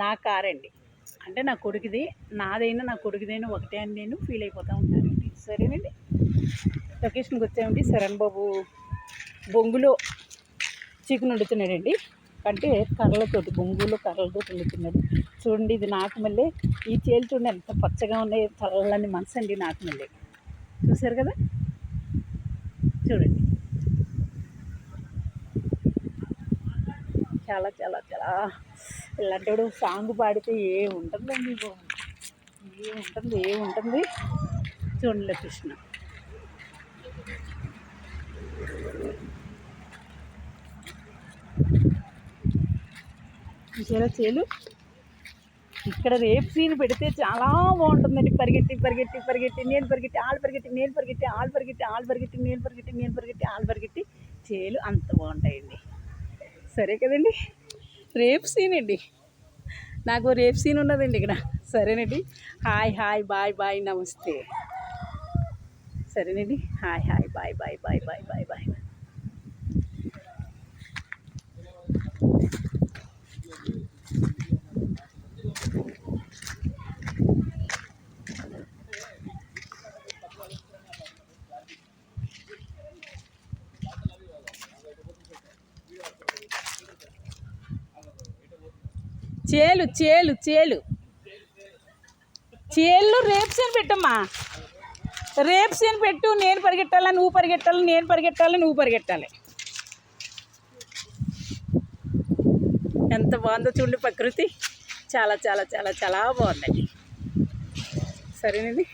నా కారండి, అంటే నా కొడుకుది, నాదైనా నా కొడుకుదైనా ఒకటే అని నేను ఫీల్ అయిపోతూ ఉంటానండి. సరేనండి, లొకేషన్కి వచ్చామండి. శరణ్ బాబు బొంగులో చికెన్ వండుతున్నాడండి, అంటే కర్రలతోటి, బొంగులో కర్రలతో వండుతున్నాడు. చూడండి, ఇది నాటుమల్లె. ఈ చేలు చూడండి ఎంత పచ్చగా ఉన్నాయి, చల్లని మనసు అండి నాటుమల్లె. చూసారు కదా, చూడండి, చాలా చాలా చాలా ఇలాంటి సాంగ్ పాడితే ఏముంటుందండి, ఏముంటుంది. చూడండి లొకేషన్, చూసారా చేలు. ఇక్కడ రేప్ సీన్ పెడితే చాలా బాగుంటుందండి. పరిగెట్టి పరిగెట్టి పరిగెట్టి నేను పరిగెట్టి ఆళ్ళు పరిగెట్టి నేను పరిగెట్టి ఆళ్ళు పరిగెట్టి ఆళ్ళు పరిగెట్టి నేను పరిగెట్టి నేను పరిగెట్టి ఆళ్ళు పరిగెట్టి చేలు అంత బాగుంటాయండి. సరే కదండి, రేప్ సీన్ అండి, నాకు రేప్ సీన్ ఉన్నదండి ఇక్కడ. సరేనండి, హాయ్ హాయ్ బాయ్ బాయ్ నమస్తే. సరేనండి, hi hi bye bye bye bye bye bye. చేలు చేలు చేలు చేళ్ళు రేప్ సీన్ పెట్టమ్మా, రేప్ సీన్ పెట్టు. నేను పరిగెట్టాలా నువ్వు పరిగెట్టాలి, నేను పరిగెట్టాలి నువ్వు పరిగెట్టాలి. ఎంత బాగుందో చూడండి ప్రకృతి, చాలా చాలా చాలా చాలా బాగుందండి. సరేనండి.